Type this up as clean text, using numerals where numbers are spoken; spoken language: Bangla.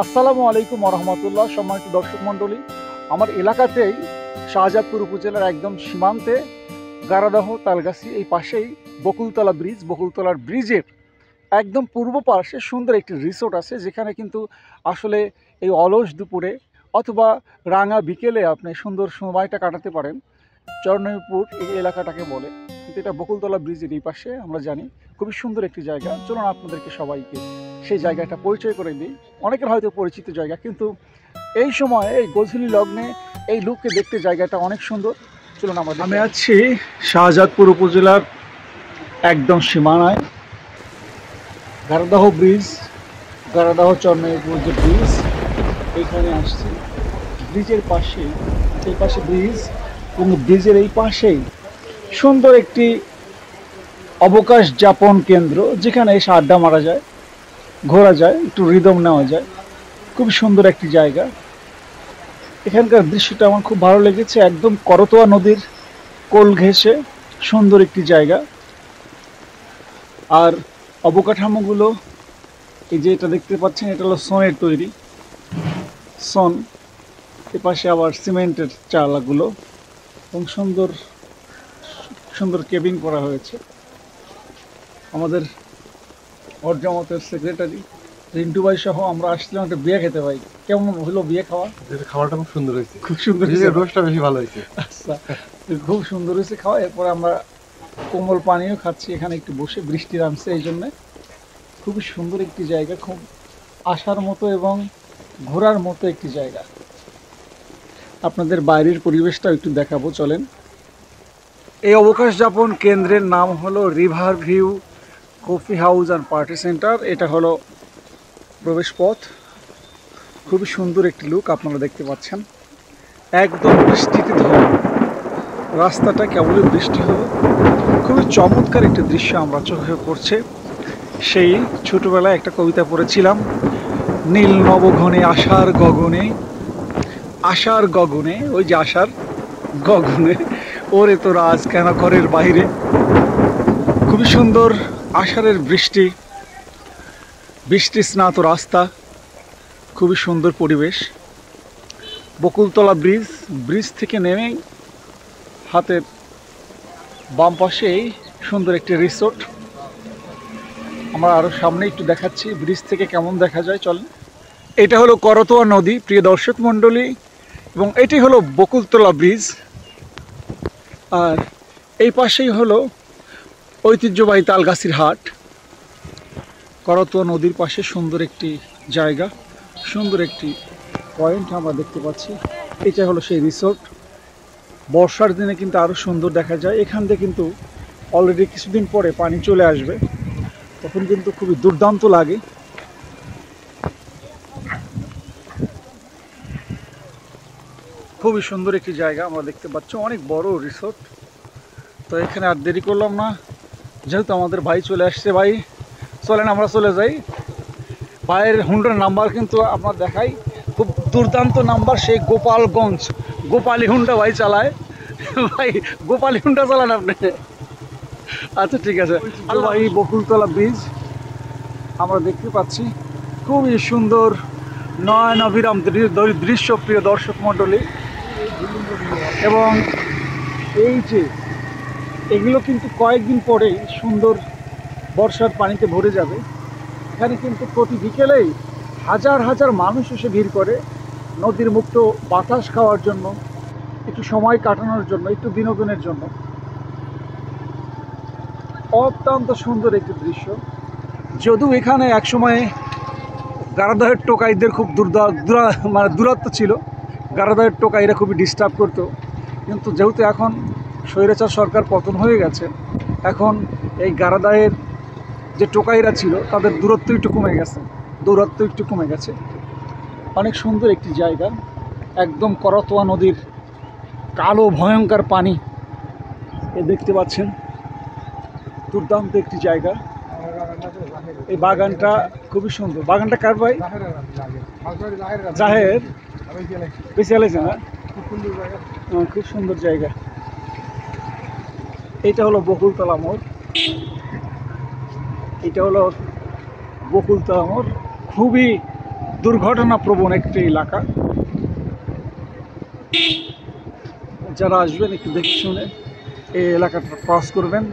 আসসালামু আলাইকুম রহমতুল্লাহ। সম্মানিত দর্শক মণ্ডলী, আমার এলাকাতেই শাহজাদপুর উপজেলার একদম সীমান্তে গারাদহ তালগাছি এই পাশেই বকুলতলা ব্রিজ, বকুলতলার ব্রিজের একদম পূর্ব পাশে সুন্দর একটি রিসোর্ট আছে, যেখানে কিন্তু আসলে এই অলস দুপুরে অথবা রাঙা বিকেলে আপনি সুন্দর সময়টা কাটাতে পারেন। চরণপুর এই এলাকাটাকে বলে, কিন্তু এটা বকুলতলা ব্রিজের এই পাশে আমরা জানি। খুবই সুন্দর একটি জায়গা। চলুন আপনাদেরকে সবাইকে সেই জায়গাটা পরিচয় করে দিই। অনেকের হয়তো পরিচিত জায়গা, কিন্তু এই সময় এই গোধূলি লগ্নে এই লুককে দেখতে জায়গাটা অনেক সুন্দর। চলুন আমি আছি শাহজাদপুর উপজেলার একদম সীমানায় গারাদহ ব্রিজ, গারাদহ চরণপুর যে ব্রিজ, এইখানে আসছি। ব্রিজের পাশে, এই পাশে ব্রিজ এবং ব্রিজের এই পাশেই সুন্দর একটি অবকাশ যাপন কেন্দ্র, যেখানে এসে আড্ডা মারা যায়, ঘোরা যায়, একটু রিদম নেওয়া যায়। খুব সুন্দর একটি জায়গা। এখানকার দৃশ্যটা আমার খুব ভালো লেগেছে। একদম করতোয়া নদীর কোল ঘেঁষে সুন্দর একটি জায়গা। আর অবকাঠামোগুলো, এই যে এটা দেখতে পাচ্ছেন, এটা হলো সনের তৈরি, সন। এপাশে আবার সিমেন্টের চালাগুলো এবং সুন্দর সুন্দর কেবিন করা হয়েছে। আমাদের অর্জমতের সেক্রেটারি রিন্টু ভাই সহ আমরা আসছিলাম একটা বিয়ে খেতে। ভাই, কেমন হলো বিয়ে খাওয়া? খাবারটা খুব সুন্দর হয়েছে, খুব সুন্দর, রোস্টটা বেশি ভালো হয়েছে। আচ্ছা, খুব সুন্দর হয়েছে খাওয়া। এরপরে আমরা কোমল পানীয় খাচ্ছি এখানে একটু বসে, বৃষ্টি নামছে এই জন্যে। খুবই সুন্দর একটি জায়গা, খুব আসার মতো এবং ঘোরার মতো একটি জায়গা। আপনাদের বাইরের পরিবেশটা একটু দেখাবো, চলেন। এই অবকাশ যাপন কেন্দ্রের নাম হলো river view coffee house and party centre. এটা হলো প্রবেশ পথ। খুবই সুন্দর একটি লুক আপনারা দেখতে পাচ্ছেন। একদম বৃষ্টিতে ধোয়া, রাস্তাটা কেবলই বৃষ্টি হলো। খুবই চমৎকার একটি দৃশ্য আমরা চোখে পড়ছে। সেই ছোটবেলায় একটা কবিতা পড়েছিলাম, নীল নবঘনে আশার গগনে, আশার গগনে, ওই যে আশার গগনে ওরে তোরা আজ কেন ঘরের বাইরে। খুবই সুন্দর আষাঢ়ের বৃষ্টি, বৃষ্টি স্নাত রাস্তা, খুবই সুন্দর পরিবেশ। বকুলতলা ব্রিজ, ব্রিজ থেকে নেমেই হাতের বাম পাশেই সুন্দর একটি রিসোর্ট। আমরা আরও সামনে একটু দেখাচ্ছি ব্রিজ থেকে কেমন দেখা যায়, চলেন। এটা হলো করতোয়া নদী, প্রিয় দর্শক মণ্ডলী, এবং এটি হলো বকুলতলা ব্রিজ। আর এই পাশেই হলো ঐতিহ্যবাহী তালগাছির হাট। করতোয়া নদীর পাশে সুন্দর একটি জায়গা, সুন্দর একটি পয়েন্ট আমরা দেখতে পাচ্ছি। এটা হলো সেই রিসোর্ট। বর্ষার দিনে কিন্তু আরও সুন্দর দেখা যায়। এখান থেকে কিন্তু অলরেডি কিছুদিন পরে পানি চলে আসবে, তখন কিন্তু খুবই দুর্দান্ত লাগে। খুবই সুন্দর একটি জায়গা আমরা দেখতে পাচ্ছি, অনেক বড় রিসোর্ট। তো এখানে আর দেরি করলাম না, যেহেতু আমাদের ভাই চলে আসছে। ভাই চলেন আমরা চলে যাই। ভাইয়ের হুন্ডার নাম্বার কিন্তু আপনার দেখাই, খুব দুর্দান্ত নাম্বার, সেই গোপালগঞ্জ গোপালী হুন্ডা ভাই চালায়। ভাই গোপালী হুন্ডা চালান আপনি? আচ্ছা ঠিক আছে। ভাই বকুলতলা ব্রিজ আমরা দেখতে পাচ্ছি, খুবই সুন্দর নয়নাভিরাম দৃশ্য, প্রিয় দর্শক মণ্ডলী। এবং এই যে এগুলো কিন্তু কয়েকদিন পরেই সুন্দর বর্ষার পানিতে ভরে যাবে। এখানে কিন্তু প্রতি বিকেলেই হাজার হাজার মানুষ এসে ভিড় করে নদীর মুক্ত বাতাস খাওয়ার জন্য, একটু সময় কাটানোর জন্য, একটু বিনোদনের জন্য। অত্যন্ত সুন্দর একটি দৃশ্য। যদিও এখানে একসময় গারাদহের টোকাইদের খুব দূরত্ব ছিল, গারাদহের টোকাইরা খুবই ডিস্টার্ব করতো, কিন্তু যেহেতু এখন স্বৈরাচার সরকার পতন হয়ে গেছে, এখন এই গারাদহের যে টোকাইরা ছিল তাদের দূরত্ব একটু কমে গেছে, দূরত্ব একটু কমে গেছে। অনেক সুন্দর একটি জায়গা, একদম করতোয়া নদীর কালো ভয়ঙ্কর পানি এ দেখতে পাচ্ছেন। দুর্দান্ত একটি জায়গা। এই বাগানটা খুবই সুন্দর। বাগানটা কার ভাই? জাহের বেশি আলাইছে না? খুব সুন্দর জায়গা। এটা হলো বকুলতলা মোড়, এটা হলো বকুলতলা মোড়। খুবই দুর্ঘটনা প্রবণ একটি এলাকা। যারা আসবেন একটু দেখে শুনে এই এলাকাটা ক্রস করবেন।